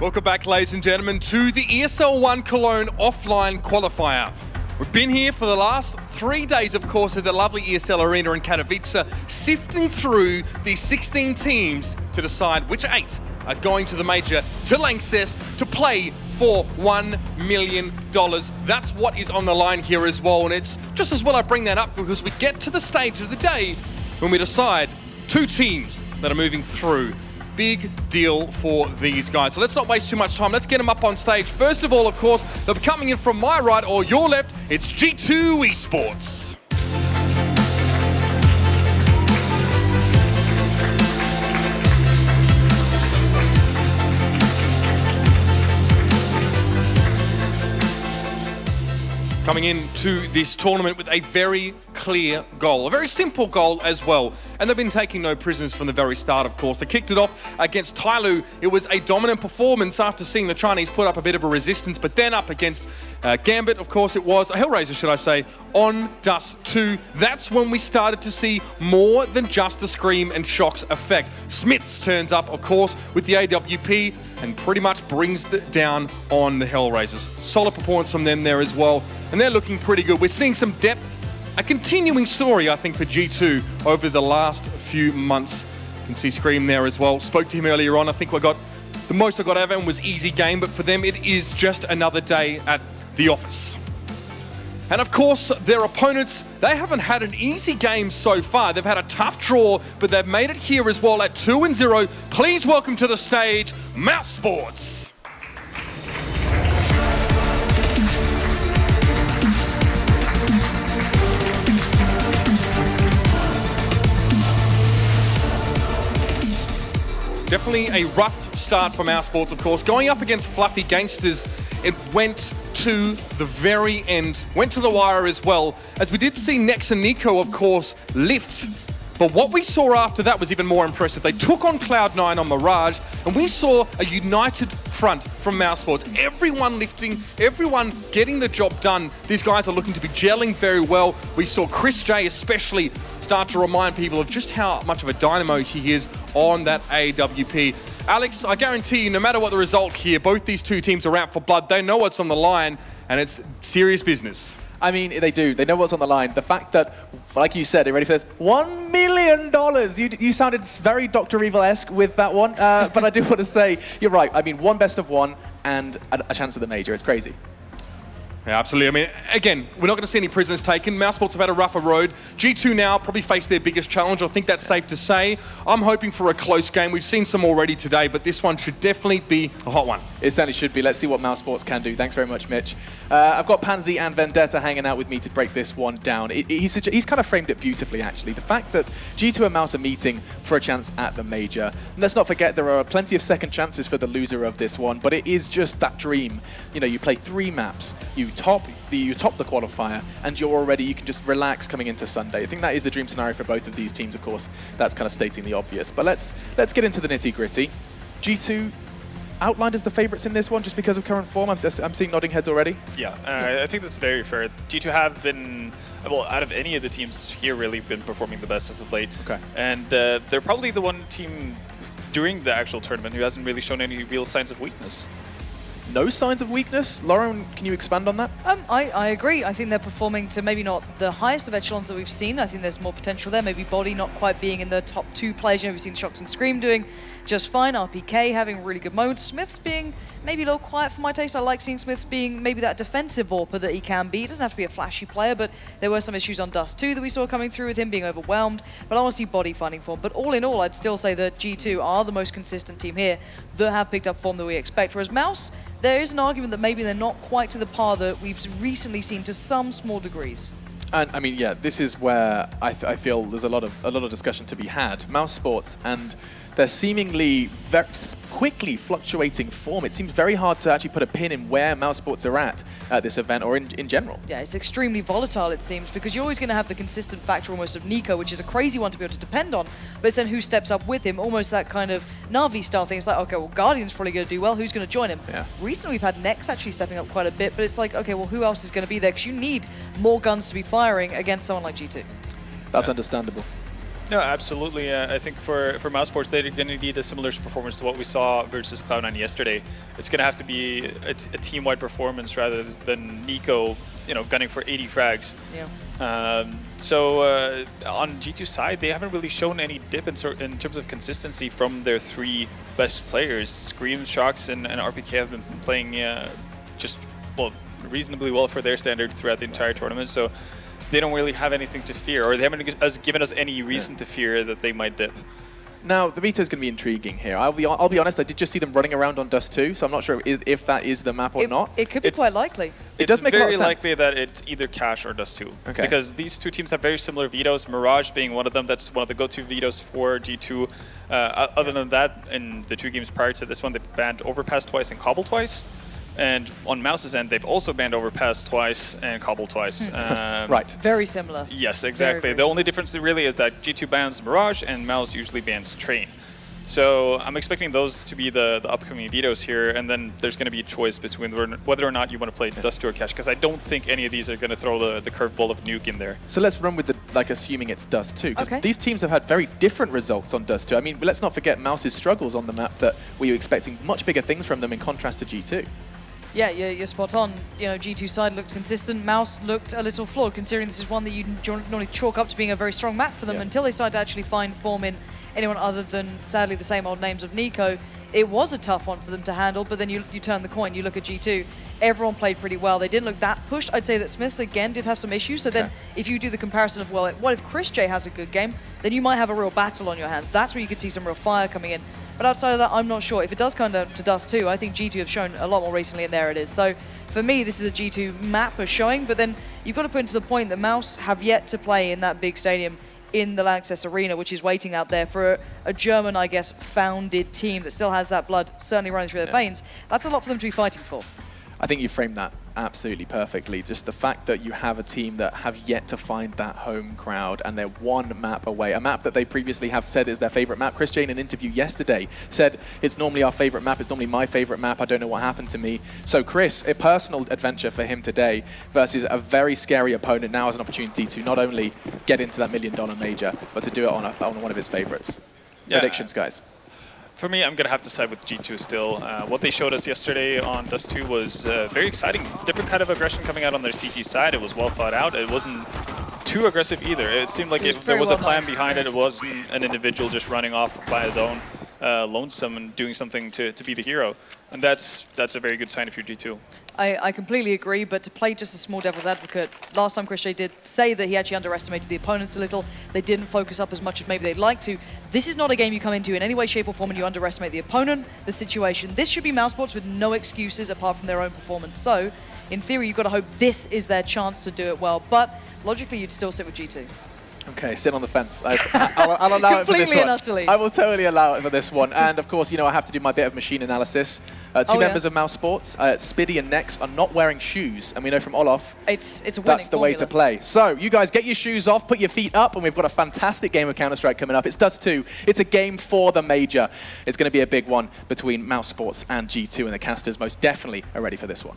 Welcome back, ladies and gentlemen, to the ESL One Cologne offline qualifier. We've been here for the last 3 days, of course, at the lovely ESL Arena in Katowice, sifting through these 16 teams to decide which 8 are going to the major, to LANXESS, to play for $1 million. That's what is on the line here as well, and it's just as well I bring that up because we get to the stage of the day when we decide 2 teams that are moving through. Big deal for these guys. So let's not waste too much time. Let's get them up on stage. First of all, of course, they'll be coming in from my right or your left. It's G2 Esports. Coming into this tournament with a very clear goal, a very simple goal as well. And they've been taking no prisoners from the very start, of course. They kicked it off against Tyloo. It was a dominant performance after seeing the Chinese put up a bit of a resistance, but then up against Gambit, of course it was, Hellraiser should I say, on Dust2. That's when we started to see more than just the Scream and Shocks effect. Smiths turns up, of course, with the AWP and pretty much brings it down on the Hellraisers. Solid performance from them there as well. And they're looking pretty good. We're seeing some depth, a continuing story, I think, for G2 over the last few months. You can see Scream there as well. Spoke to him earlier on. I think the most I got out of him was easy game, but for them, it is just another day at the office. And of course, their opponents, they haven't had an easy game so far. They've had a tough draw, but they've made it here as well at 2-0. Please welcome to the stage, mousesports. Definitely a rough start for mousesports, of course. Going up against Fluffy Gangsters, it went to the very end, went to the wire as well, as we did see Nex and Nico, of course, lift. But what we saw after that was even more impressive. They took on Cloud9 on Mirage, and we saw a united front from mousesports. Everyone lifting, everyone getting the job done. These guys are looking to be gelling very well. We saw Chris J especially start to remind people of just how much of a dynamo he is on that AWP. Alex, I guarantee you, no matter what the result here, both these 2 teams are out for blood. They know what's on the line, and it's serious business. I mean, they do. They know what's on the line. The fact that, like you said, are you ready for this? $1 million! You sounded very Dr. Evil-esque with that one, but I do want to say, you're right. I mean, 1 best of 1 and a chance at the major. It's crazy. Yeah, absolutely. I mean, again, we're not going to see any prisoners taken. mousesports have had a rougher road. G2 now probably face their biggest challenge. I think that's safe to say. I'm hoping for a close game. We've seen some already today, but this one should definitely be a hot one. It certainly should be. Let's see what mousesports can do. Thanks very much, Mitch. I've got Pansy and Vendetta hanging out with me to break this one down. He's kind of framed it beautifully, actually. The fact that G2 and Mouse are meeting for a chance at the major. And let's not forget there are plenty of second chances for the loser of this one, but it is just that dream. You know, you play 3 maps, you top the qualifier, and you can just relax coming into Sunday. I think that is the dream scenario for both of these teams, of course. That's kind of stating the obvious. But let's get into the nitty-gritty. G2 outlined as the favorites in this one just because of current form. I'm seeing nodding heads already. Yeah, I think that's very fair. G2 have been, well, out of any of the teams here, really been performing the best as of late. Okay. And they're probably the one team during the actual tournament who hasn't really shown any real signs of weakness. No signs of weakness? Lauren, can you expand on that? I agree. I think they're performing to maybe not the highest of echelons that we've seen. I think there's more potential there. Maybe Body not quite being in the top 2 players. You know, we've seen Shocks and Scream doing just fine. RPK having really good modes. Smiths being maybe a little quiet for my taste. I like seeing Smiths being maybe that defensive AWPer that he can be. He doesn't have to be a flashy player, but there were some issues on Dust2 that we saw coming through with him being overwhelmed. But I want to see Body finding form. But all in all, I'd still say that G2 are the most consistent team here that have picked up form that we expect. Whereas Mouse, there is an argument that maybe they're not quite to the par that we've recently seen to some small degrees. And I mean, yeah, this is where I feel there's a lot of discussion to be had. mousesports and their seemingly very quickly fluctuating form. It seems very hard to actually put a pin in where mousesports are at this event or in general. Yeah, it's extremely volatile, it seems, because you're always going to have the consistent factor almost of Nico, which is a crazy one to be able to depend on, but it's then who steps up with him, almost that kind of Na'Vi style thing. It's like, okay, well, Guardian's probably going to do well, who's going to join him? Yeah. Recently we've had Nex actually stepping up quite a bit, but it's like, okay, well, who else is going to be there? Because you need more guns to be firing against someone like G2. That's understandable. No, absolutely. I think for mousesports, they're going to need a similar performance to what we saw versus Cloud9 yesterday. It's going to have to be a team-wide performance rather than Nico, gunning for 80 frags. Yeah. So on G2's side, they haven't really shown any dip in terms of consistency from their 3 best players. Scream, Shox, and RPK have been playing reasonably well for their standard throughout the entire tournament. So they don't really have anything to fear, or they haven't given us any reason to fear that they might dip. Now, the beta is going to be intriguing here. I'll be honest, I did just see them running around on Dust2, so I'm not sure if that is the map or not. It could be quite likely. It does make a lot of sense. It's very likely that it's either Cash or Dust2. Okay. Because these 2 teams have very similar vetoes, Mirage being one of them. That's one of the go-to vetoes for G2. Other than that, in the 2 games prior to this one, they banned Overpass twice and Cobble twice. And on Mouse's end, they've also banned Overpass twice and Cobble twice. Right. Very similar. Yes, exactly. Very the only similar. difference really is that G2 bans Mirage and Mouse usually bans Train. So I'm expecting those to be the upcoming vetoes here, and then there's going to be a choice between whether or not you want to play Dust2 or Cash, because I don't think any of these are going to throw the curveball of Nuke in there. So let's run with assuming it's Dust2, because Okay. these teams have had very different results on Dust2. I mean, let's not forget Mouse's struggles on the map, that we were expecting much bigger things from them in contrast to G2. Yeah, you're spot on. G2 side looked consistent. Mouse looked a little flawed, considering this is one that you normally chalk up to being a very strong map for them. Yeah. Until they started to actually find form in anyone other than, sadly, the same old names of Nico. It was a tough one for them to handle, but then you turn the coin, you look at G2. Everyone played pretty well. They didn't look that pushed. I'd say that Smiths, again, did have some issues. So then if you do the comparison of, well, what if Chris J has a good game, then you might have a real battle on your hands. That's where you could see some real fire coming in. But outside of that, I'm not sure. If it does come down to Dust2, I think G2 have shown a lot more recently, and there it is. So for me, this is a G2 map showing, but then you've got to put into the point that Mouse have yet to play in that big stadium in the LANXESS arena, which is waiting out there for a German, I guess, founded team that still has that blood certainly running through their veins. That's a lot for them to be fighting for. I think you framed that absolutely perfectly. Just the fact that you have a team that have yet to find that home crowd, and they're 1 map away. A map that they previously have said is their favorite map. Chris J, in an interview yesterday, said, it's normally our favorite map, it's normally my favorite map, I don't know what happened to me. So Chris, a personal adventure for him today versus a very scary opponent now has an opportunity to not only get into that $1 million major, but to do it on one of his favorites. Yeah. Predictions, guys. For me, I'm going to have to side with G2 still. What they showed us yesterday on Dust2 was very exciting. Different kind of aggression coming out on their CT side. It was well thought out. It wasn't too aggressive either. It seemed like if there was a plan behind it, it wasn't an individual just running off by his own, lonesome and doing something to be the hero. And that's a very good sign if you're G2. I completely agree, but to play just a small devil's advocate, last time Chris J did say that he actually underestimated the opponents a little. They didn't focus up as much as maybe they'd like to. This is not a game you come into in any way, shape, or form and you underestimate the opponent, the situation. This should be mousesports with no excuses apart from their own performance. So, in theory, you've got to hope this is their chance to do it well, but logically, you'd still sit with G2. Okay, sit on the fence. I'll allow it for this Completely one. and utterly. I will totally allow it for this one. And of course, I have to do my bit of machine analysis. Two members of mousesports, Spiddy and Nex, are not wearing shoes. And we know from Olaf, It's a winning that's the way formula. to play. So, you guys get your shoes off, put your feet up, and we've got a fantastic game of Counter-Strike coming up. It's Dust2. It's a game for the major. It's going to be a big one between mousesports and G2, and the casters most definitely are ready for this one.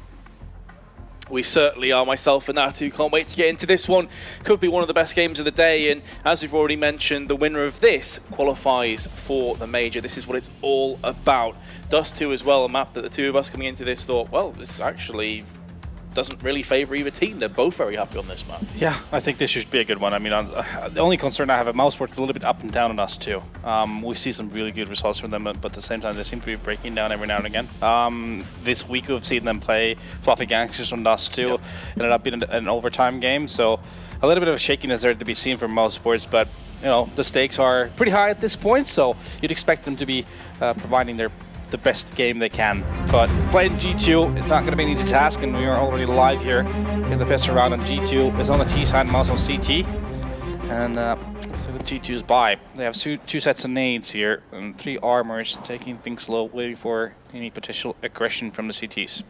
We certainly are. Myself and Natu can't wait to get into this one. Could be one of the best games of the day, and as we've already mentioned, the winner of this qualifies for the major. This is what it's all about. Dust2 as well, a map that the two of us coming into this thought, well, this actually doesn't really favour either team. They're both very happy on this map. Yeah, I think this should be a good one. I mean, the only concern I have at mousesports is a little bit up and down on us too. We see some really good results from them, but at the same time, they seem to be breaking down every now and again. This week we've seen them play Fluffy Gangsters on Dust2. Yep. Ended up being an overtime game, so a little bit of shakiness there to be seen from mousesports, but the stakes are pretty high at this point, so you'd expect them to be providing the best game they can. But playing G2, it's not going to be an easy task, and we are already live here in the best round on G2. It's on the T side, Mouse on CT, and so the G2's by. They have two sets of nades here and 3 armors, taking things slow, waiting for any potential aggression from the CTs.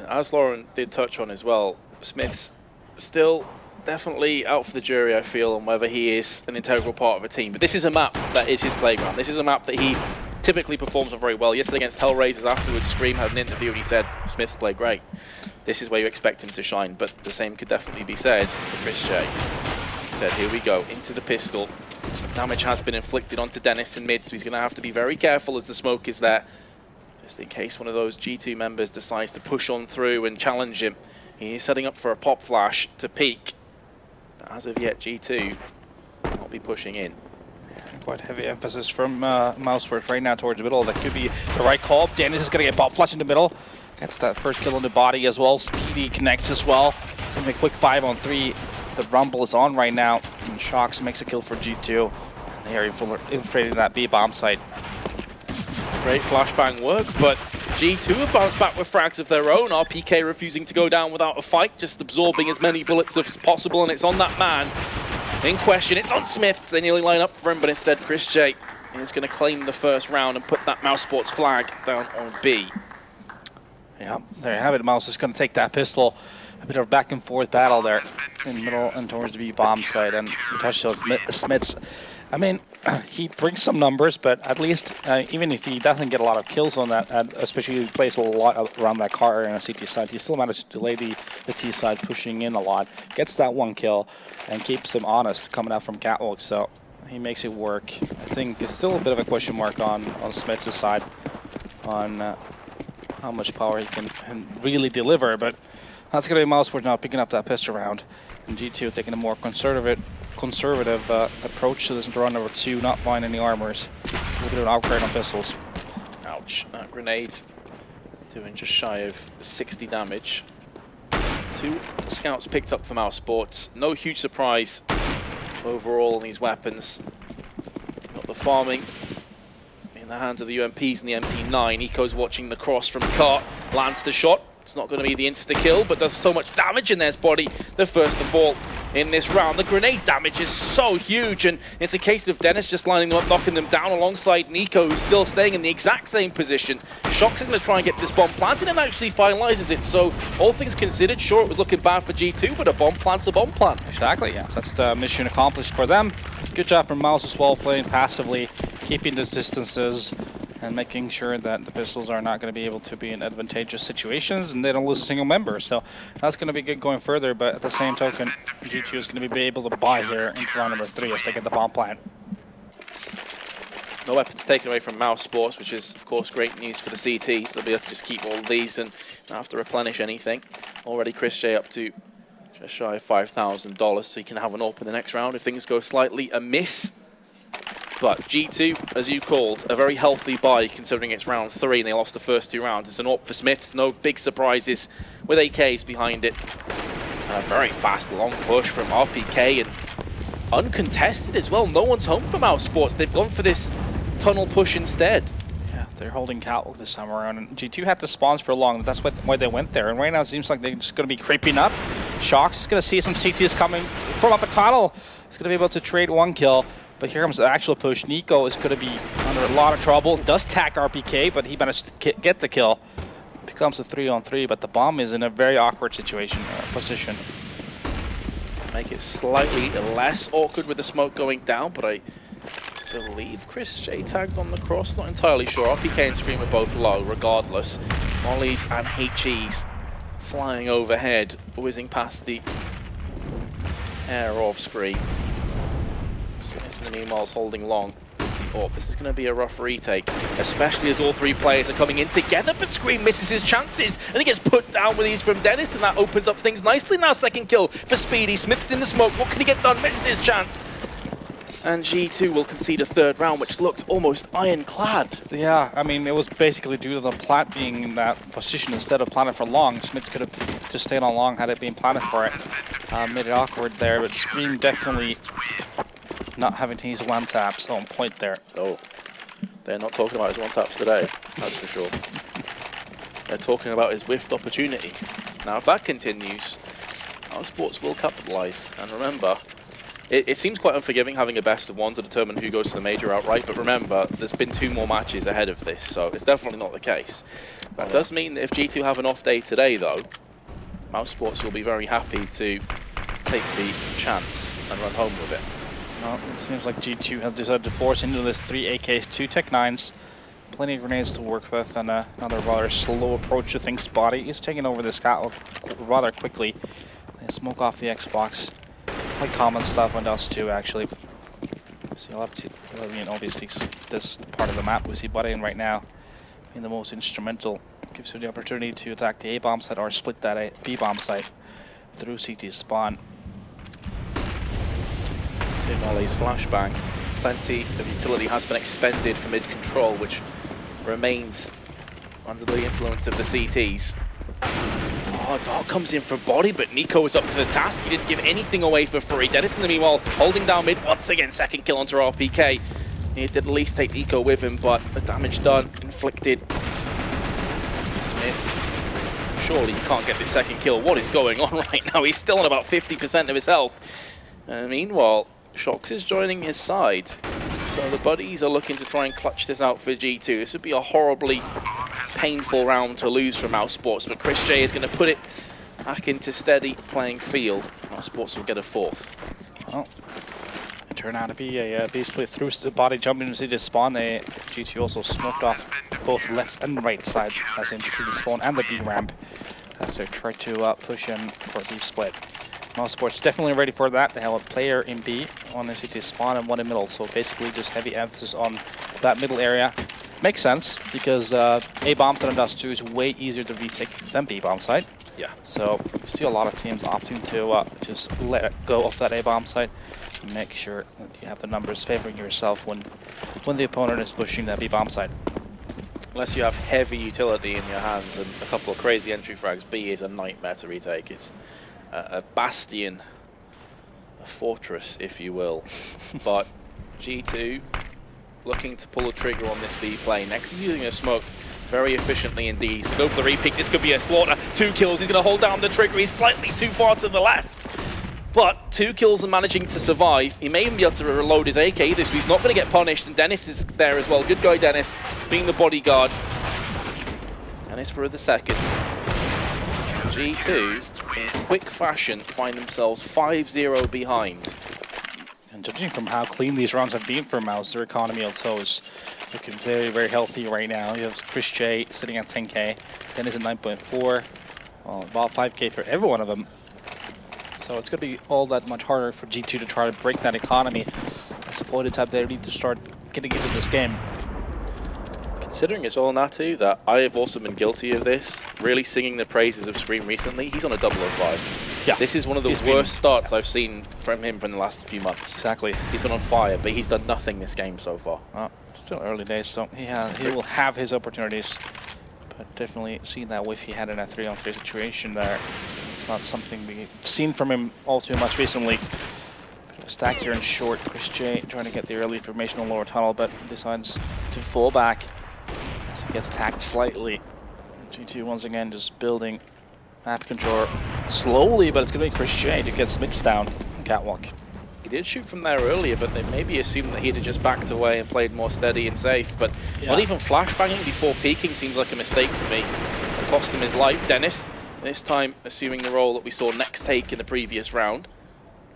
As Lauren did touch on as well, Smith's still definitely out for the jury, I feel, on whether he is an integral part of a team. But this is a map that is his playground. This is a map that he typically performs on very well. Yesterday against Hellraisers, afterwards, Scream had an interview and he said, Smith's played great. This is where you expect him to shine, but the same could definitely be said for Chris J. said. Here we go, into the pistol. Some damage has been inflicted onto Dennis in mid, so he's going to have to be very careful as the smoke is there. Just in case one of those G2 members decides to push on through and challenge him. He is setting up for a pop flash to peek. But as of yet, G2 will not be pushing in. Quite heavy emphasis from mousesports right now towards the middle. That could be the right call. Dennis is going to get pop flash in the middle. Gets that first kill in the body as well. Speedy connects as well. It's going to be a quick 5-on-3. The rumble is on right now. And Shocks makes a kill for G2. And they are infiltrating that B bomb site. Great flashbang work, but G2 have bounced back with frags of their own. RPK refusing to go down without a fight, just absorbing as many bullets as possible, and it's on that man in question. It's on Smith. They nearly line up for him, but instead Chris J is going to claim the first round and put that mousesports flag down on B. Yeah, there you have it. Mouse is going to take that pistol. A bit of a back and forth battle there in the middle and towards the B bomb site. And you touched on Smith's. I mean, he brings some numbers, but at least even if he doesn't get a lot of kills on that, and especially if he plays a lot around that car area on the CT side, he still managed to delay the T side, pushing in a lot, gets that one kill, and keeps him honest coming out from catwalk. So he makes it work. I think there's still a bit of a question mark on Smith's side on how much power he can really deliver, but that's going to be mousesports now picking up that pistol round, and G2 taking a more conservative approach to this run number 2, not buying any armors. A little bit of an upgrade on pistols. Ouch, that grenade doing just shy of 60 damage. 2 scouts picked up for mousesports. No huge surprise overall in these weapons. Got the farming in the hands of the UMPs and the MP9. Eco's watching the cross from Cart, lands the shot. It's not going to be the insta-kill, but does so much damage in their body. The first to fall in this round. The grenade damage is so huge, and it's a case of Dennis just lining them up, knocking them down alongside Nico, who's still staying in the exact same position. Shocks is going to try and get this bomb planted and actually finalizes it. So, all things considered, sure, it was looking bad for G2, but a bomb plant's a bomb plant. Exactly, yeah. That's the mission accomplished for them. Good job from Mouse as well, playing passively, keeping the distances, and making sure that the pistols are not going to be able to be in advantageous situations and they don't lose a single member. So that's going to be good going further, but at the same token, G2 is going to be able to buy here into round number 3 as they get the bomb plant. No weapons taken away from mousesports, which is, of course, great news for the CTs. They'll be able to just keep all of these and not have to replenish anything. Already Chris J up to just shy of $5,000, so he can have an AWP in the next round if things go slightly amiss. But G2, as you called, a very healthy buy considering it's round 3 and they lost the first 2 rounds. It's an AWP for Smith, no big surprises with AKs behind it. A very fast long push from RPK and uncontested as well. No one's home for mousesports. They've gone for this tunnel push instead. Yeah, they're holding catwalk this time around, and G2 had the spawns for long. That's why they went there. And right now it seems like they're just going to be creeping up. Shocks is going to see some CTs coming from up a tunnel. He's going to be able to trade 1 kill. But here comes the actual push. Nico is going to be under a lot of trouble. Does tack RPK, but he managed to get the kill. Becomes a 3-on-3, but the bomb is in a very awkward position. Make it slightly less awkward with the smoke going down, but I believe Chris J tagged on the cross. Not entirely sure. RPK and Scream are both low, regardless. Mollies and HEs flying overhead, whizzing past the air of Scream. And meanwhile, holding long. Oh, this is going to be a rough retake, especially as all 3 players are coming in together, but Scream misses his chances, and he gets put down with these from Dennis, and that opens up things nicely. Now second kill for Speedy. Smith's in the smoke. What can he get done? Misses his chance. And G2 will concede a 3rd round, which looked almost ironclad. Yeah, I mean, it was basically due to the plant being in that position instead of planted for long. Smith could have just stayed on long had it been planted for it. Made it awkward there, but Scream definitely not having to use one-taps on point there. Oh, they're not talking about his one-taps today, that's for sure. They're talking about his whiffed opportunity. Now, if that continues, mousesports will capitalize. And remember, it seems quite unforgiving having a best of 1 to determine who goes to the major outright, but remember, there's been 2 more matches ahead of this, so it's definitely not the case. That does mean that if G2 have an off day today, though, mousesports will be very happy to take the chance and run home with it. Well, it seems like G2 has decided to force into this 3 AKs, 2 Tech 9s, plenty of grenades to work with, and another rather slow approach to things. Body is taking over this catwalk rather quickly. They smoke off the Xbox. quite common stuff on Dust2 actually. So you'll have to, obviously this part of the map we see Buddy right now being the most instrumental. Gives you the opportunity to attack the A-bomb site or split that B-bomb site through CT spawn. Molly's flashbang. Plenty of utility has been expended for mid-control, which remains under the influence of the CTs. Oh, Dark comes in for Body, but Nico is up to the task. He didn't give anything away for free. Dennis, in the meanwhile, holding down mid. Once again, second kill onto RPK. He did at least take Nico with him, but the damage done, inflicted. Smith, surely he can't get this second kill. What is going on right now? He's still on about 50% of his health. Meanwhile, Shox is joining his side. So the buddies are looking to try and clutch this out for G2. This would be a horribly painful round to lose for mousesports, but Chris J is going to put it back into steady playing field. mousesports will get a fourth. Well, it turned out to be a B split through the Body jumping into the spawn. G2 also smoked off both left and right side, as in the spawn and the B ramp, as they try to push in for B split. mousesports definitely ready for that. They have a player in B, one in CT spawn and one in middle, so basically just heavy emphasis on that middle area. Makes sense, because A-bomb side on Dust2 is way easier to retake than B-bomb side. Yeah. So you see a lot of teams opting to just let it go off that A-bomb side. Make sure that you have the numbers favoring yourself when the opponent is pushing that B-bomb side. Unless you have heavy utility in your hands and a couple of crazy entry frags, B is a nightmare to retake. It's a bastion, a fortress, if you will. But G2 looking to pull the trigger on this B play. Next is using a smoke very efficiently indeed. He's going to go for the repick. This could be a slaughter. 2 kills. He's going to hold down the trigger. He's slightly too far to the left. But 2 kills and managing to survive. He may even be able to reload his AK this, so he's not going to get punished. And Dennis is there as well. Good guy, Dennis, being the bodyguard. Dennis for the second. G2, in quick fashion, find themselves 5-0 behind. And judging from how clean these rounds have been for Mouse, their economy also is looking very, very healthy right now. You have Chris J sitting at 10k, Dennis at 9.4, well, about 5k for every one of them. So it's going to be all that much harder for G2 to try to break that economy. As the point type they need to start getting into this game. Considering as well, Natu, that I have also been guilty of this, really singing the praises of Scream recently, he's on a 005. Yeah. This is one of the worst starts I've seen from him from the last few months. Exactly. He's been on fire, but he's done nothing this game so far. Well, it's still early days, so he will have his opportunities. But definitely seen that whiff he had in a 3-on-3 situation there. It's not something we've seen from him all too much recently. Bit of a stack here in short. Chris J trying to get the early information on lower tunnel, but decides to fall back as he gets tagged slightly. G2 once again just building map control slowly, but it's going to be Chris J to get Smits down on catwalk. He did shoot from there earlier, but they maybe assumed that he'd have just backed away and played more steady and safe. But not even flashbanging before peeking seems like a mistake to me. It cost him his life. Dennis, this time assuming the role that we saw next take in the previous round.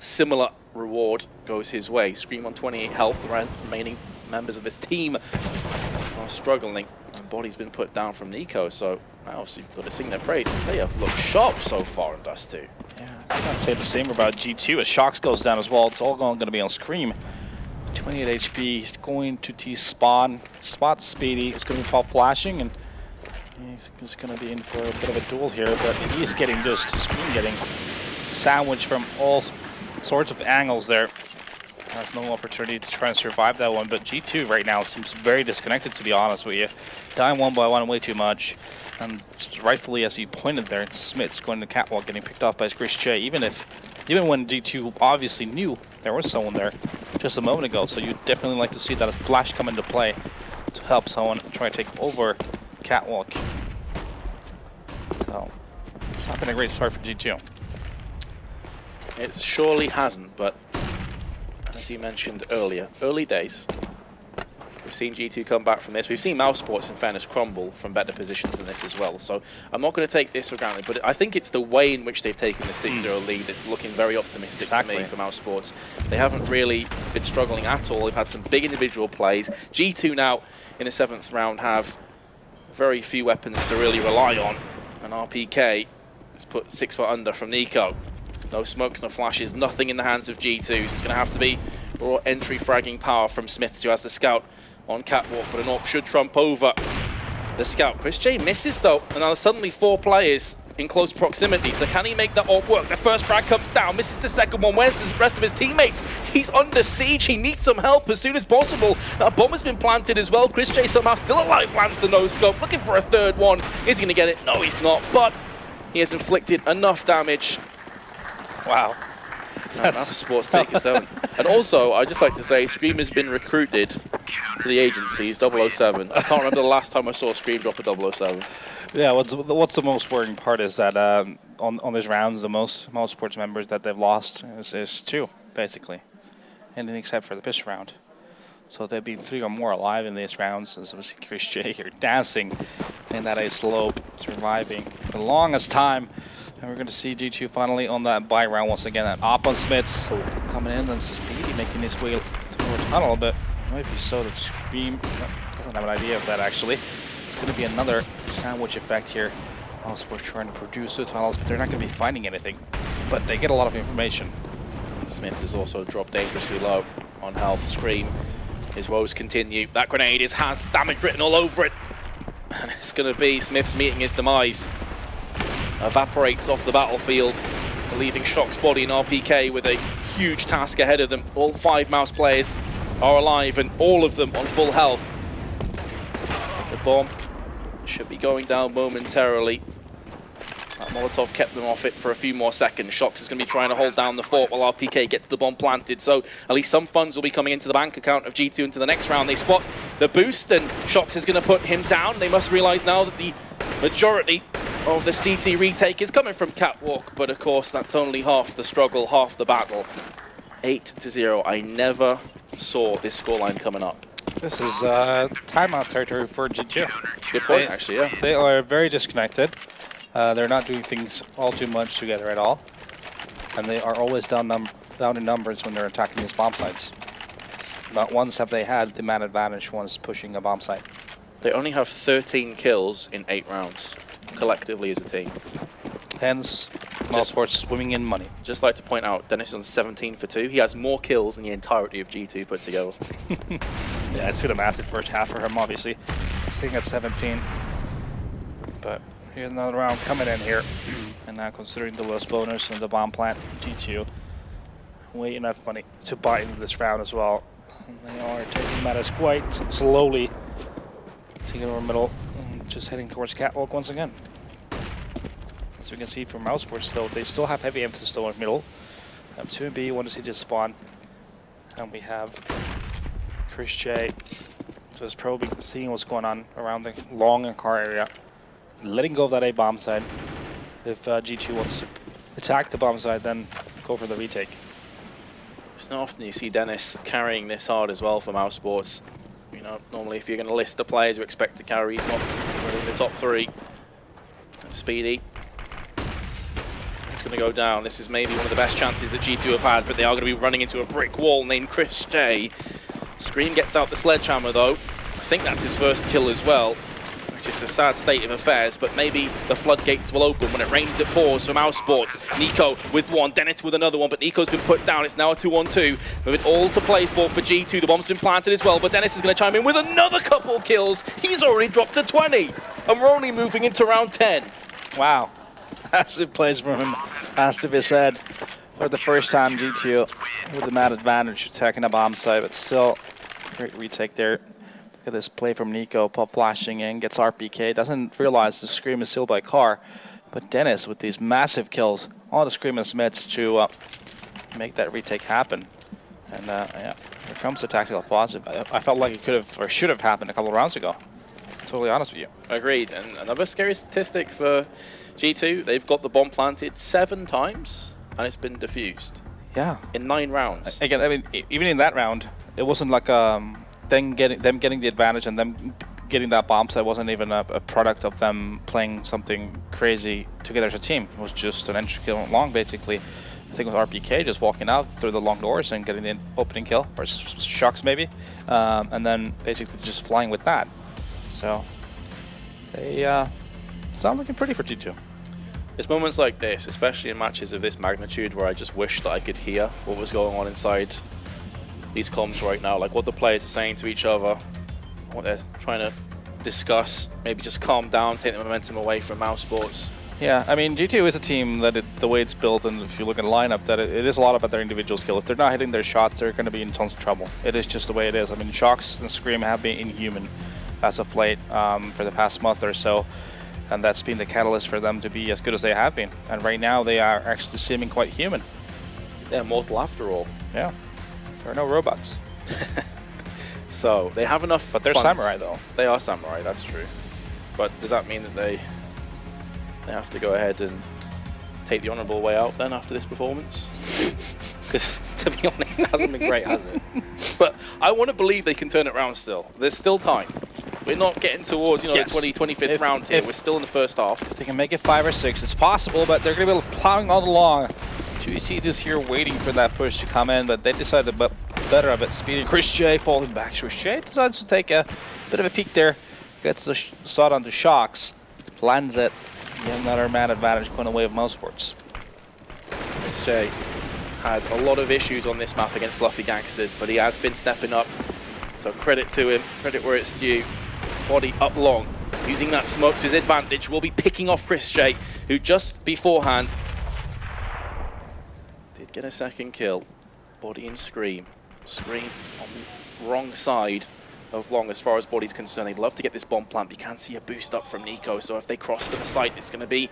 Similar reward goes his way. Scream on 28 health. The remaining members of his team are struggling. And Body's been put down from Nico, so now so you've got to sing their praises. They have looked sharp so far in Dust2. Yeah, I can't say the same about G2 as Shox goes down as well. It's all going to be on Scream. 28 HP, he's going to T-spawn, spot Speedy, he's going to be pop flashing, and he's going to be in for a bit of a duel here, but he's getting just, Scream getting sandwiched from all sorts of angles there. Has no opportunity to try and survive that one, but G2 right now seems very disconnected, to be honest with you. Dying 1 by 1 way too much, and rightfully, as you pointed there, Smith's going to the catwalk, getting picked off by Chris J, even when G2 obviously knew there was someone there just a moment ago, so you'd definitely like to see that flash come into play to help someone try to take over catwalk. So, it's not been a great start for G2. It surely hasn't, but as you mentioned earlier, early days. We've seen G2 come back from this. We've seen mousesports, in fairness, crumble from better positions than this as well. So I'm not going to take this for granted, but I think it's the way in which they've taken the 6-0 lead that's looking very optimistic to me for mousesports. They haven't really been struggling at all. They've had some big individual plays. G2 now, in the 7th round, have very few weapons to really rely on. And RPK has put 6 foot under from Nico. No smokes, no flashes, nothing in the hands of G2. So it's going to have to be raw entry fragging power from Smiths, who has the scout on catwalk, but an AWP should trump over the scout. Chris J misses though, and now suddenly 4 players in close proximity. So can he make that AWP work? The first frag comes down, misses the second one. Where's the rest of his teammates? He's under siege. He needs some help as soon as possible. A bomb has been planted as well. Chris J somehow still alive, lands the no-scope, looking for a third one. Is he going to get it? No, he's not, but he has inflicted enough damage. Wow. mousesports take his own. And also, I'd just like to say, Scream has been recruited to the agencies, 007. I can't remember the last time I saw Scream drop a 007. Yeah, what's the most worrying part is that on these rounds, the most mousesports members that they've lost is 2, basically. Anything except for the pitch round. So there'd be 3 or more alive in these rounds. As we see Chris J here dancing in that A slope, surviving for the longest time. And we're going to see G2 finally on that buy round once again. That up on Smiths coming in and Speedy making his way towards tunnel, but maybe so that Scream doesn't have an idea of that actually. It's going to be another sandwich effect here. Also, we're trying to produce the tunnels, but they're not going to be finding anything. But they get a lot of information. Smiths has also dropped dangerously low on health. Scream, his woes continue. That grenade has damage written all over it. And it's going to be Smiths meeting his demise. Evaporates off the battlefield, leaving Shock's body in RPK with a huge task ahead of them. All 5 mouse players are alive and all of them on full health. The bomb should be going down momentarily. That Molotov kept them off it for a few more seconds. Shox is going to be trying to hold down the fort while RPK gets the bomb planted. So at least some funds will be coming into the bank account of G2 into the next round. They spot the boost and Shox is going to put him down. They must realize now that the majority of the CT retake is coming from Catwalk, but of course that's only half the struggle, half the battle. 8-0. I never saw this scoreline coming up. This is timeout territory for G2. Good point, actually, yeah. They are very disconnected. They're not doing things all too much together at all. And they are always down in numbers when they're attacking these bomb sites. Not once have they had the man advantage once pushing a bomb site. They only have 13 kills in 8 rounds, collectively as a team. Hence, mousesports swimming in money. Just like to point out, Dennis is on 17 for 2. He has more kills than the entirety of G2 put together. Yeah, it's been a massive first half for him, obviously. Sitting at 17. But here's another round coming in here. And now considering the lowest bonus and the bomb plant, G2 way enough money to buy into this round as well. And they are taking matters quite slowly. Taking over middle and just heading towards Catwalk once again. As we can see from mousesports though, they still have heavy emphasis towards middle. Have 2 and B, 1 to see just spawn. And we have Chris J. So he's probably seeing what's going on around the long and car area. Letting go of that A bomb side. If G2 wants to attack the bomb side, then go for the retake. It's not often you see Dennis carrying this hard as well for mousesports. You know, normally if you're going to list the players you expect to carry, he's not in the top 3. Speedy. It's going to go down. This is maybe one of the best chances that G2 have had, but they are going to be running into a brick wall named Chris J. Scream gets out the sledgehammer though. I think that's his first kill as well, which is a sad state of affairs, but maybe the floodgates will open. When it rains, it pours for mousesports. Nico with 1, Dennis with another one, but Nico's been put down. It's now a 2-on-2. With it all to play for G2. The bomb's been planted as well, but Dennis is going to chime in with another couple kills. He's already dropped to 20, and we're only moving into round 10. Wow. Massive plays from him, has to be said. For the first time, G2 with the mad advantage attacking a bomb site, but still great retake there. Look at this play from Nico, pop flashing in, gets RPK, doesn't realize the Scream is still by car. But Dennis with these massive kills, all the Scream and Smiths to make that retake happen. And yeah, here comes the tactical positive. I felt like it could have or should have happened a couple of rounds ago. Totally honest with you. Agreed. And another scary statistic for G2, they've got the bomb planted 7 times and it's been defused. Yeah. In 9 rounds. Again, I mean, even in that round, it wasn't like them getting the advantage and them getting that bomb site wasn't even a product of them playing something crazy together as a team. It was just an entry kill long, basically. I think it was RPK just walking out through the long doors and getting the opening kill, or Shocks maybe, and then basically just flying with that. So they sound looking pretty for G2. It's moments like this, especially in matches of this magnitude, where I just wish that I could hear what was going on inside these comms right now, like what the players are saying to each other, what they're trying to discuss, maybe just calm down, take the momentum away from mousesports. Yeah, I mean, G2 is a team that the way it's built, and if you look at the lineup, that it is a lot about their individual skill. If they're not hitting their shots, they're going to be in tons of trouble. It is just the way it is. I mean, Shox and Scream have been inhuman as of late for the past month or so, and that's been the catalyst for them to be as good as they have been. And right now, they are actually seeming quite human. They're mortal after all. Yeah, there are no robots. So they have enough. But they're funds. samurai, though. They are samurai, that's true. But does that mean that they have to go ahead and take the honourable way out then after this performance? Because to be honest, it hasn't been great, has it? But I want to believe they can turn it around still. There's still time. We're not getting towards, you know, Yes. the 25th round here. We're still in the first half. If they can make it 5 or 6, it's possible, but they're going to be plowing all along. GC this here waiting for that push to come in, but they decided to better of it. Speedy Chris J falling back. Chris J decides to take a bit of a peek there. Gets the shot onto Shox. Lands it. Again, another man advantage going away of mousesports. Chris J had a lot of issues on this map against Fluffy Gangsters, but he has been stepping up. So credit to him. Credit where it's due. Body up long. Using that smoke to his advantage. Will be picking off Chris J, who just beforehand did get a second kill. Body and Scream. Scream on the wrong side of Long as far as Body's concerned. He'd love to get this bomb plant, but you can see a boost up from Nico, so if they cross to the site, it's going to be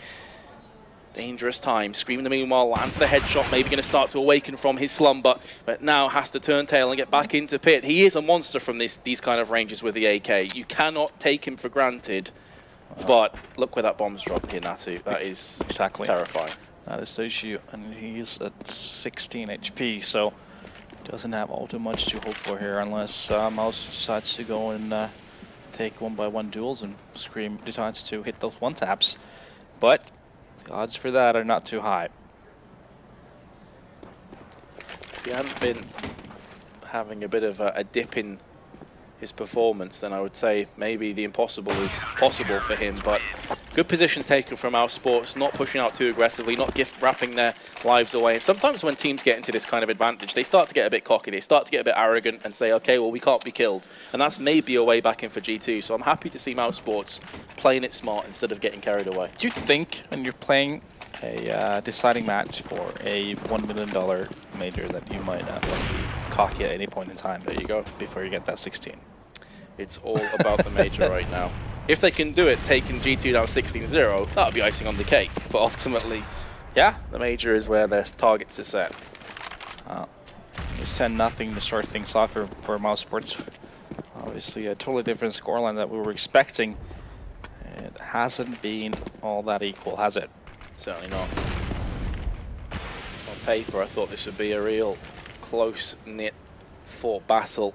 dangerous time. Scream in the meanwhile lands the headshot, maybe going to start to awaken from his slumber, but now has to turn tail and get back into pit. He is a monster from these kind of ranges with the AK. You cannot take him for granted, but look where that bomb's dropped here, Natu. That is Exactly. terrifying. That is the issue, and he's at 16 HP, so doesn't have all too much to hope for here unless Mouse decides to go and take 1-by-1 duels, and Scream decides to hit those one-taps. But the odds for that are not too high. If he hadn't been having a bit of a dip in his performance, then I would say maybe the impossible is possible for him. But good positions taken from mousesports, not pushing out too aggressively, not gift wrapping their lives away. And sometimes when teams get into this kind of advantage, they start to get a bit cocky, they start to get a bit arrogant and say, okay, well, we can't be killed. And that's maybe a way back in for G2. So I'm happy to see mousesports playing it smart instead of getting carried away. Do you think when you're playing a deciding match for a $1 million major that you might not want to be cocky at any point in time? There you go, before you get that 16. It's all about the major right now. If they can do it, taking G2 down 16-0, that would be icing on the cake. But ultimately, yeah, the major is where their targets are set. It's 10-0 to start things off for mousesports. Obviously, a totally different scoreline that we were expecting. It hasn't been all that equal, has it? Certainly not. On paper, I thought this would be a real close-knit fought battle.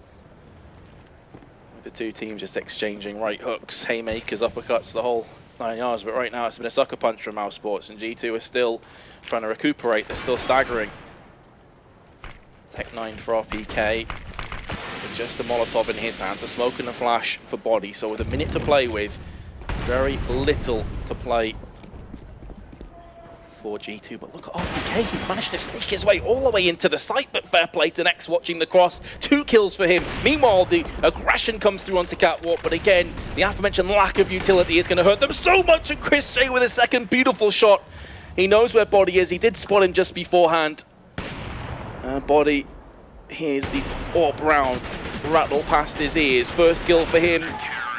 With the two teams just exchanging right hooks, haymakers, uppercuts, the whole 9 yards. But right now, it's been a sucker punch from mousesports, and G2 are still trying to recuperate. They're still staggering. Tech 9 for RPK. With just the Molotov in his hands, a smoke and a flash for Body. So with a minute to play with, very little to play for G2, but look at RPK, he's managed to sneak his way all the way into the site, but fair play to Nex watching the cross. 2 kills for him. Meanwhile, the aggression comes through onto Catwalk, but again, the aforementioned lack of utility is going to hurt them so much, and Chris J with a second beautiful shot. He knows where Body is. He did spot him just beforehand. Body, here's the AWP round, rattle past his ears. First kill for him,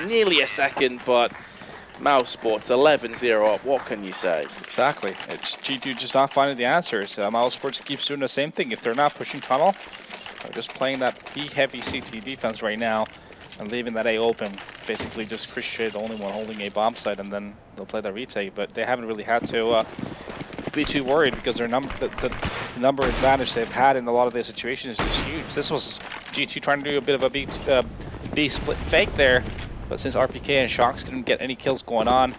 nearly a second, but mousesports 11-0 up. What can you say? Exactly. It's G2 just not finding the answers. mousesports keeps doing the same thing. If they're not pushing tunnel, they're just playing that B-heavy CT defense right now and leaving that A open. Basically just Chris J, the only one holding a bomb site, and then they'll play the retake. But they haven't really had to be too worried because their the number advantage they've had in a lot of their situations is just huge. This was G2 trying to do a bit of a B split fake there. But since RPK and Shox couldn't get any kills going on,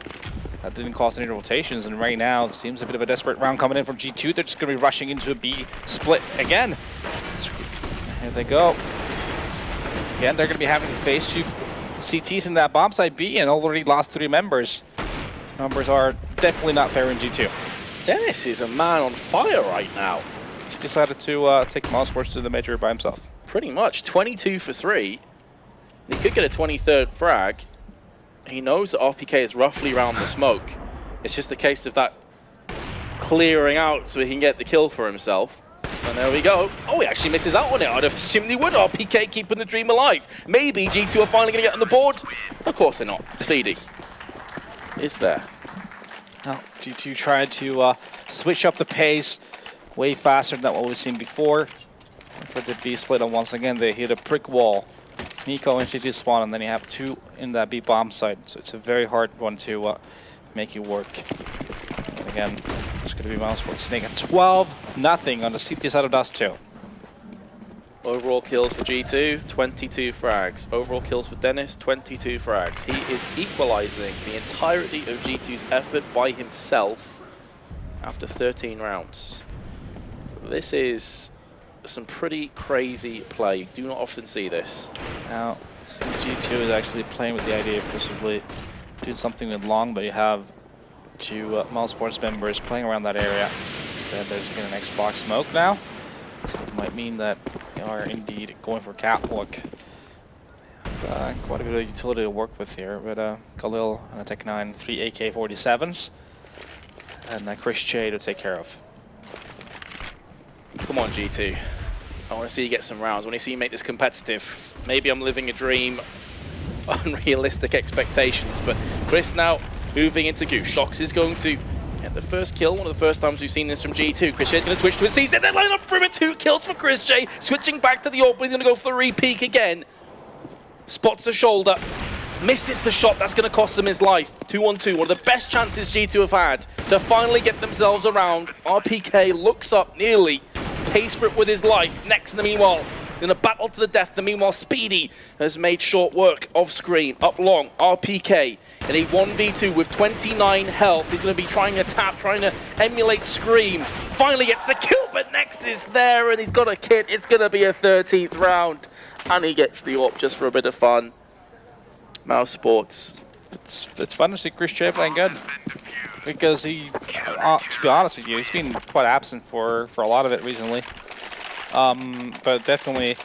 that didn't cause any rotations. And right now, it seems a bit of a desperate round coming in from G2. They're just going to be rushing into a B split again. Here they go. Again, they're going to be having to face 2 CTs in that bomb site B and already lost 3 members. Numbers are definitely not fair in G2. Dennis is a man on fire right now. He decided to take mousesports to the major by himself. Pretty much, 22 for 3. He could get a 23rd frag. He knows that RPK is roughly around the smoke. It's just a case of that clearing out so he can get the kill for himself. And there we go. Oh, he actually misses out on it. I'd have assumed he would. RPK keeping the dream alive. Maybe G2 are finally going to get on the board. Of course they're not. Speedy is there. Now, G2 tried to switch up the pace way faster than what we've seen before. For the B split, and once again they hit a brick wall. Nico and CT spawn, and then you have 2 in that B bomb site. So it's a very hard one to make it work. And again, it's going to be mousesports taking 12-0 on the CT side of Dust2. Overall kills for G2, 22 frags. Overall kills for Dennis, 22 frags. He is equalizing the entirety of G2's effort by himself after 13 rounds. This is some pretty crazy play. You do not often see this. Now, G2 is actually playing with the idea of possibly doing something with long, but you have 2 mousesports members playing around that area. Instead, there's been an Xbox smoke now. So it might mean that they are indeed going for catwalk. Quite a bit of utility to work with here, but Khalil and a Tech 9, 3 AK-47s, and Chris J to take care of. Come on, G2. I want to see you get some rounds. I want to see you make this competitive. Maybe I'm living a dream, unrealistic expectations, but Chris now moving into Goose. Shox is going to get the first kill. One of the first times we've seen this from G2. Chris J is going to switch to his C's. They're lining up for him. 2 kills for Chris J. Switching back to the AWP. He's going to go for the re-peek again. Spots the shoulder. Misses the shot. That's going to cost him his life. 2-on-2. One of the best chances G2 have had to finally get themselves around. RPK looks up nearly. Pays for it with his life. Next, in the meanwhile, in a battle to the death. The meanwhile, Speedy has made short work of screen. Up long, RPK in a 1v2 with 29 health. He's going to be trying to tap, trying to emulate Scream. Finally gets the kill, but Next is there, and he's got a kit. It's going to be a 13th round, and he gets the AWP just for a bit of fun. mousesports. It's fun to see Chris J playing good. Because he, to be honest with you, he's been quite absent for a lot of it recently. But definitely,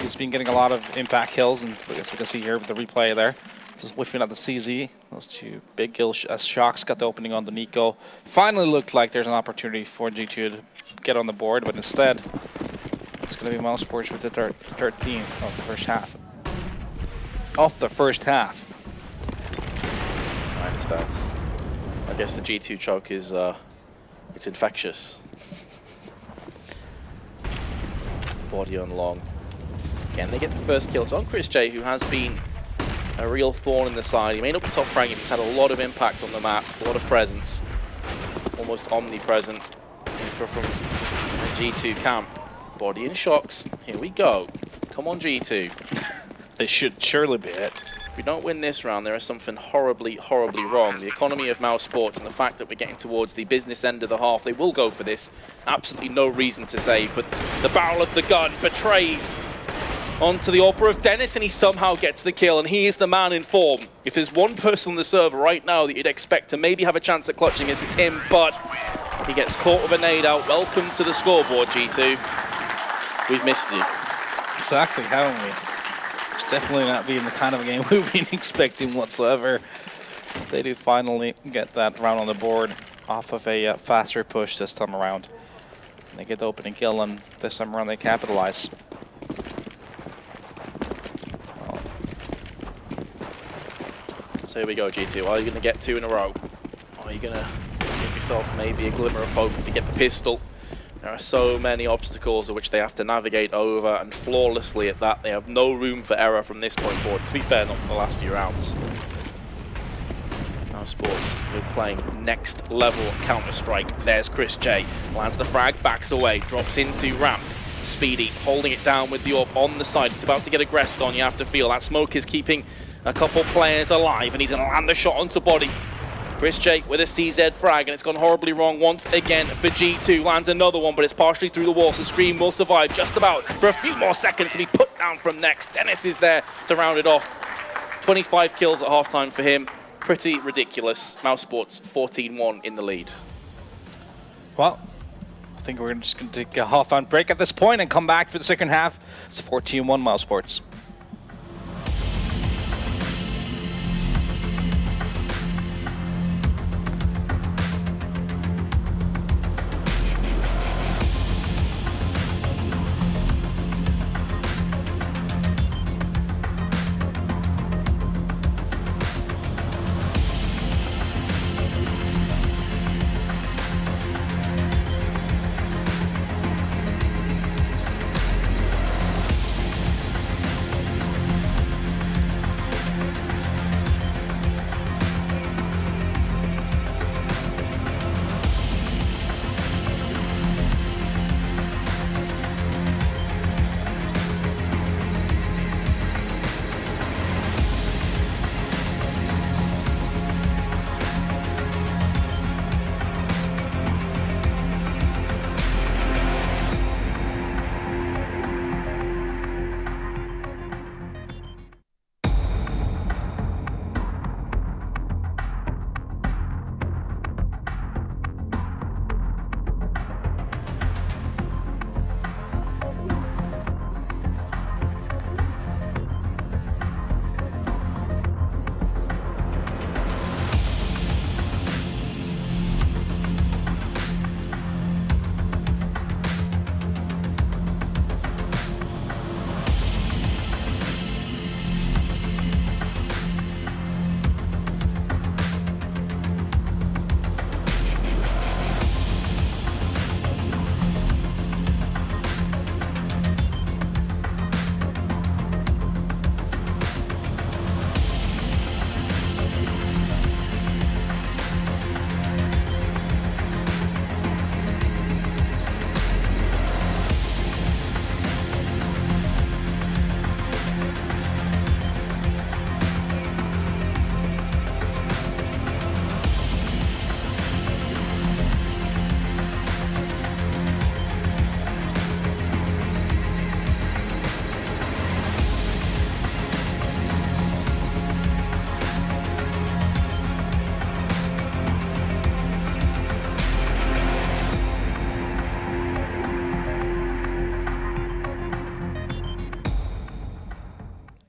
he's been getting a lot of impact kills, and as we can see here with the replay there, just whiffing out the CZ. Those 2 big kills as Shox got the opening on the Nico. Finally looked like there's an opportunity for G2 to get on the board, but instead, it's going to be mousesports with the 13th of the first half. Off the first half. I understand. I guess the G2 choke is, it's infectious. Body on long. Again, they get the first kills on Chris J, who has been a real thorn in the side. He may not be top ranking, he's had a lot of impact on the map, a lot of presence. Almost omnipresent from the G2 camp. Body in Shox. Here we go. Come on, G2. They should surely be it. If we don't win this round, there is something horribly, horribly wrong. The economy of mousesports and the fact that we're getting towards the business end of the half, they will go for this. Absolutely no reason to save, but the barrel of the gun betrays onto the AWP of Dennis, and he somehow gets the kill, and he is the man in form. If there's one person on the server right now that you'd expect to maybe have a chance at clutching this, it's him, but he gets caught with a nade out. Welcome to the scoreboard, G2. We've missed you. Exactly, haven't we? It's definitely not being the kind of game we've been expecting whatsoever. They do finally get that round on the board off of a faster push this time around. They get the opening kill, and this time around they capitalize. So here we go, G2. Are you going to get 2 in a row? Are you going to give yourself maybe a glimmer of hope if you get the pistol? There are so many obstacles which they have to navigate over, and flawlessly at that. They have no room for error from this point forward. To be fair, not for the last few rounds. mousesports, they're playing next level Counter-Strike. There's Chris J. Lands the frag, backs away, drops into ramp. Speedy holding it down with the AWP on the side. It's about to get aggressed on, you have to feel. That smoke is keeping a couple players alive, and he's going to land the shot onto body. Chris J with a CZ frag, and it's gone horribly wrong once again for G2. Lands another one, but it's partially through the wall, so Scream will survive just about for a few more seconds to be put down from Next. Dennis is there to round it off. 25 kills at halftime for him. Pretty ridiculous. mousesports 14-1 in the lead. Well, I think we're just going to take a half-round break at this point and come back for the second half. It's 14-1 mousesports.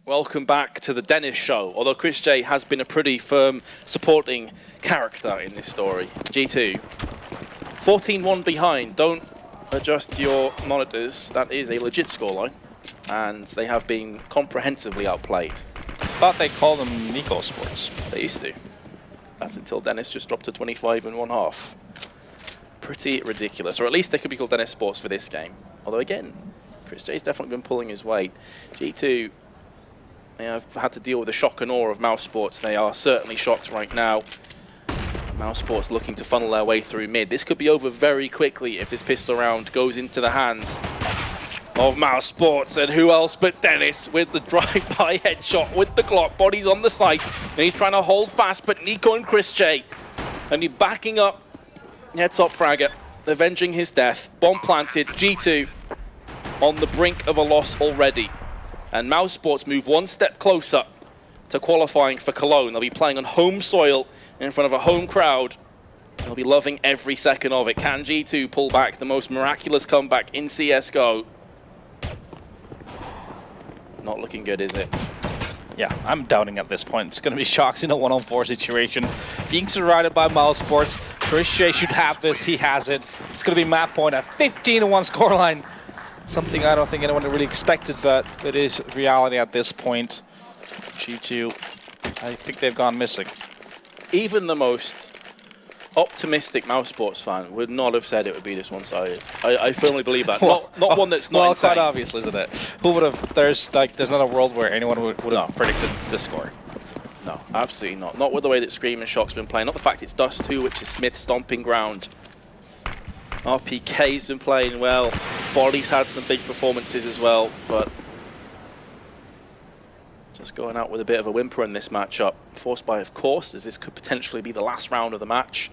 Welcome back to the Dennis show. Although Chris J has been a pretty firm supporting character in this story. G2, 14-1 behind. Don't adjust your monitors. That is a legit scoreline. And they have been comprehensively outplayed. Thought they called them mousesports. They used to. That's until Dennis just dropped to 25-1/2. Pretty ridiculous. Or at least they could be called Dennis Sports for this game. Although again, Chris J's definitely been pulling his weight. G2, they have had to deal with the shock and awe of mousesports. They are certainly shocked right now. Mousesports looking to funnel their way through mid. This could be over very quickly if this pistol round goes into the hands of mousesports. And who else but Dennis with the drive-by headshot with the Glock. Bodies on the site. And he's trying to hold fast, but Nico and Chris J. And he's backing up. Heads up Fragger, avenging his death. Bomb planted. G2 on the brink of a loss already. And mousesports move one step closer to qualifying for Cologne. They'll be playing on home soil in front of a home crowd. They'll be loving every second of it. Can G2 pull back the most miraculous comeback in CSGO? Not looking good, is it? Yeah, I'm doubting at this point. It's going to be Shocks in a 1-on-4 situation. Being surrounded by mousesports. Chris J should have this. He has it. It's going to be map point at 15-1 scoreline. Something I don't think anyone really expected, but it is reality at this point. G2, I think they've gone missing. Even the most optimistic mousesports fan would not have said it would be this one-sided. I firmly believe that. Well, not one that's not well, insane. quite obvious, isn't it? Who would have? There's not a world where anyone would have predicted this score. No, absolutely not. Not with the way that Scream and Shock's been playing. Not the fact it's Dust2, which is Smith's stomping ground. RPK's been playing well. Body's had some big performances as well, but just going out with a bit of a whimper in this matchup. Forced by, of course, as this could potentially be the last round of the match.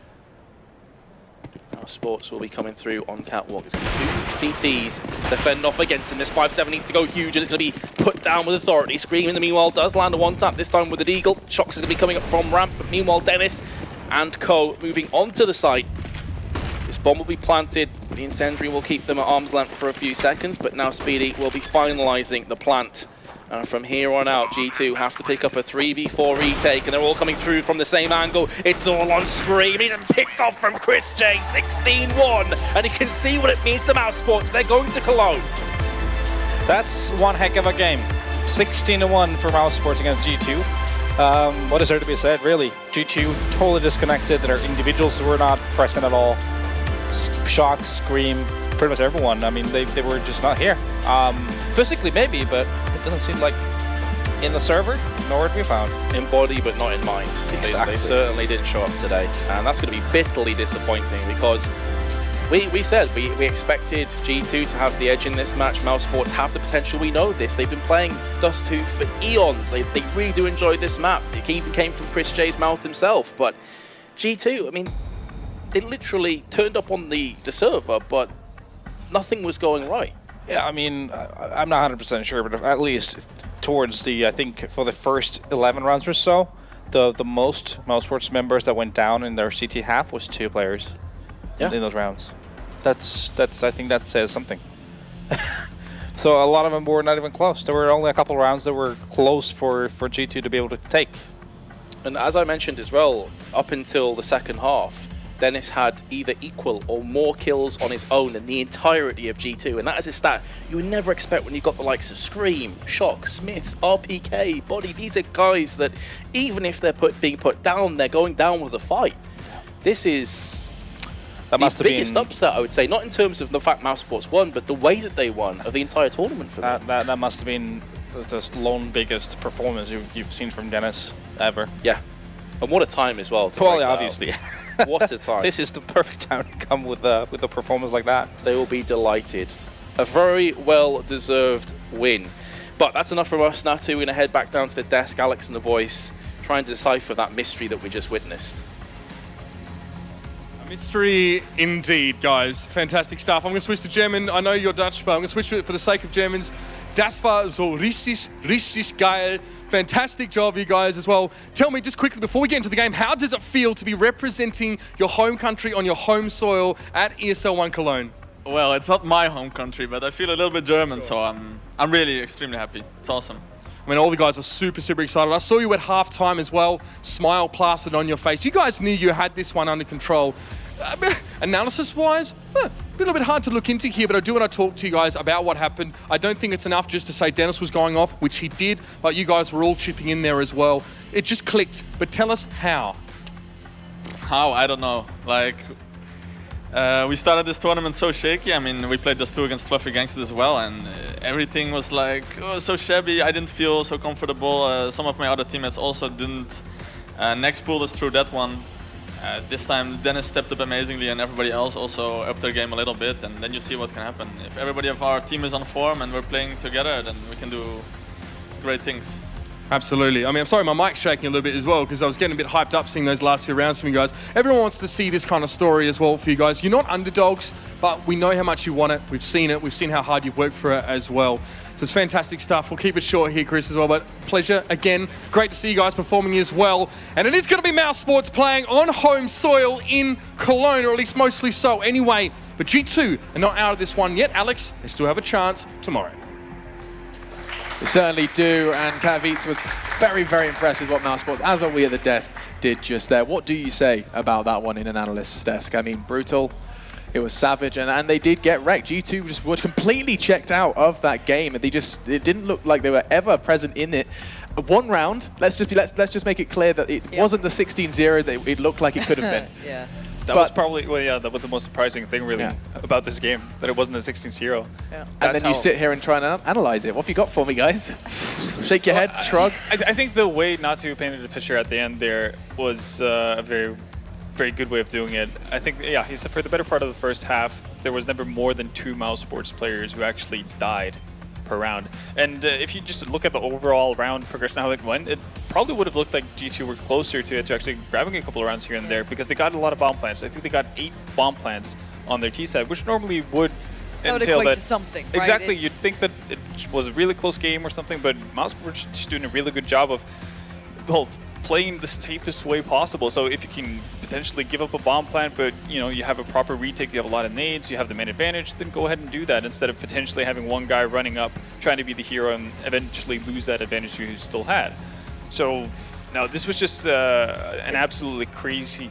Our sports will be coming through on catwalk. It's going to be 2 CTs defend off against him. This 5-7 needs to go huge, and it's going to be put down with authority. Scream in the meanwhile does land a one-tap, this time with the Deagle. Shocks is going to be coming up from ramp, but meanwhile Dennis and Co moving onto the site. bomb will be planted. The incendiary will keep them at arm's length for a few seconds, but now Speedy will be finalizing the plant. And from here on out, G2 have to pick up a 3v4 retake, and they're all coming through from the same angle. It's all on Scream. He's picked off from Chris J, 16-1, and you can see what it means to mousesports. They're going to Cologne. That's one heck of a game. 16-1 for mousesports against G2. What is there to be said, really? G2 totally disconnected. Their individuals were not present at all. Shock, Scream, pretty much everyone. I mean, they were just not here. Physically, maybe, but it doesn't seem like in the server, nor to be found. In body, but not in mind. Exactly. They certainly didn't show up today. And that's going to be bitterly disappointing because we said we expected G2 to have the edge in this match. mousesports have the potential. We know this. They've been playing Dust2 for eons. They really do enjoy this map. It even came from Chris J's mouth himself. But G2, I mean, they literally turned up on the server, but nothing was going right. Yeah, I mean, I'm not 100% sure, but at least towards the, I think for the first 11 rounds or so, the most mousesports members that went down in their CT half was 2 players in those rounds. That's I think that says something. So a lot of them were not even close. There were only a couple rounds that were close for G2 to be able to take. And as I mentioned as well, up until the second half, Dennis had either equal or more kills on his own than the entirety of G2, and that is a stat you would never expect when you've got the likes of Scream, Shock, Smiths, RPK, Body. These are guys that even if they're being put down, they're going down with a fight. This is the biggest upset, I would say, not in terms of the fact mousesports won, but the way that they won of the entire tournament for them. That must have been the lone biggest performance you've seen from Dennis ever. Yeah, and what a time as well. Well, obviously. What a time. This is the perfect time to come with a performance like that. They will be delighted. A very well-deserved win. But that's enough from us now, too. We're going to head back down to the desk, Alex and the boys, trying to decipher that mystery that we just witnessed. A mystery indeed, guys. Fantastic stuff. I'm going to switch to German. I know you're Dutch, but I'm going to switch to it for the sake of Germans. Das war so richtig geil. Fantastic job, you guys, as well. Tell me, just quickly, before we get into the game, how does it feel to be representing your home country on your home soil at ESL One Cologne? Well, it's not my home country, but I feel a little bit German, so I'm really extremely happy. It's awesome. I mean, all the guys are super excited. I saw you at halftime as well. Smile plastered on your face. You guys knew you had this one under control. Analysis-wise, a little bit hard to look into here, but I do want to talk to you guys about what happened. I don't think it's enough just to say Dennis was going off, which he did, but you guys were all chipping in there as well. It just clicked, but tell us how. How? I don't know. Like, we started this tournament so shaky. I mean, we played Dust2 against Fluffy Gangsters as well, and everything was like, so shabby. I didn't feel so comfortable. Some of my other teammates also didn't. Next pulled us through that one. This time Dennis stepped up amazingly and everybody else also upped their game a little bit, and then you see what can happen. If everybody of our team is on form and we're playing together, then we can do great things. Absolutely. I mean, I'm sorry, my mic's shaking a little bit as well because I was getting a bit hyped up seeing those last few rounds from you guys. Everyone wants to see this kind of story as well for you guys. You're not underdogs, but we know how much you want it. We've seen it. We've seen how hard you've worked for it as well. So it's fantastic stuff. We'll keep it short here, Chris, as well, but pleasure again. Great to see you guys performing as well. And it is going to be mousesports playing on home soil in Cologne, or at least mostly so anyway. But G2 are not out of this one yet. Alex, they still have a chance tomorrow. We certainly do, and Katowice was very impressed with what mousesports, as are we at the desk, did just there. What do you say about that one in an analyst's desk? I mean, brutal. It was savage, and they did get wrecked. G2 just were completely checked out of that game, and it didn't look like they were ever present in it. One round, let's just make it clear that it wasn't the 16-0 that it looked like it could have been. Yeah. That was probably, well, yeah, that was the most surprising thing really about this game, that it wasn't a 16-0. Yeah. And then you sit here and try and analyze it. What have you got for me, guys? Shake your heads, shrug. I think the way Natu painted the picture at the end there was a very good way of doing it. I think, yeah, he said for the better part of the first half, there was never more than 2 mousesports players who actually died per round. And if you just look at the overall round progression, how it went, it probably would have looked like G2 were closer to actually grabbing a couple of rounds here and there, because they got a lot of bomb plants. I think they got 8 bomb plants on their T side, which normally would entail equate to something, right? Exactly, you'd think that it was a really close game or something, but mousesports just doing a really good job of, well, playing the safest way possible. So if you can potentially give up a bomb plant, but you have a proper retake, you have a lot of nades, you have the main advantage, then go ahead and do that instead of potentially having one guy running up, trying to be the hero and eventually lose that advantage you still had. So, no, this was just an absolutely crazy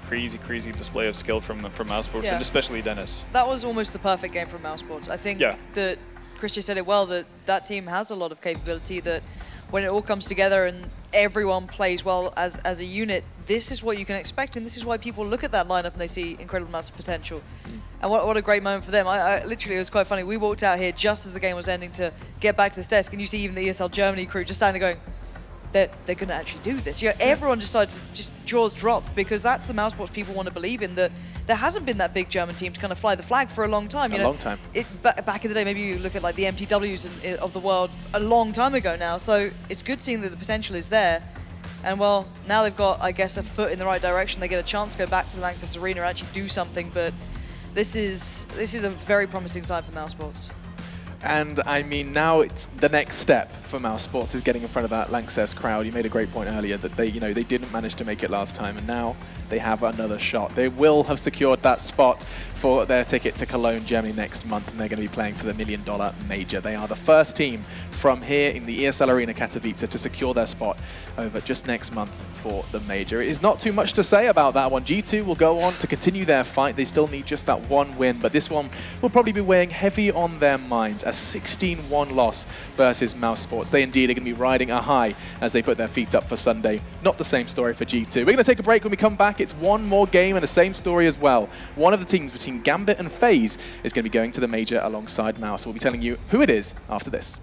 display of skill from mousesports, and especially Dennis. That was almost the perfect game from mousesports. I think that Christian said it well, that team has a lot of capability, that when it all comes together and everyone plays well as a unit, this is what you can expect, and this is why people look at that lineup and they see incredible amounts of potential. And what a great moment for them. I literally, it was quite funny. We walked out here just as the game was ending to get back to this desk, and you see even the ESL Germany crew just standing there going, they're going to actually do this. Everyone decided to just jaws dropped, because that's the mousesports people want to believe in, that there hasn't been that big German team to kind of fly the flag for a long time. Long time. Back in the day, maybe you look at like the MTWs of the world a long time ago now. So it's good seeing that the potential is there. And well, now they've got, I guess, a foot in the right direction. They get a chance to go back to the LANXESS arena and actually do something. But this is a very promising sign for mousesports. And I mean, now it's the next step for mousesports is getting in front of that LANXESS crowd. You made a great point earlier that they didn't manage to make it last time, and now they have another shot. They will have secured that spot for their ticket to Cologne, Germany next month, and they're going to be playing for the $1 million major. They are the first team from here in the ESL Arena Katowice to secure their spot over just next month for the major. It is not too much to say about that one. G2 will go on to continue their fight. They still need just that one win, but this one will probably be weighing heavy on their minds. A 16-1 loss versus mousesports. They indeed are going to be riding a high as they put their feet up for Sunday. Not the same story for G2. We're going to take a break. When we come back, it's one more game and the same story as well. One of the teams between Gambit and FaZe is going to be going to the major alongside Mouse. We'll be telling you who it is after this.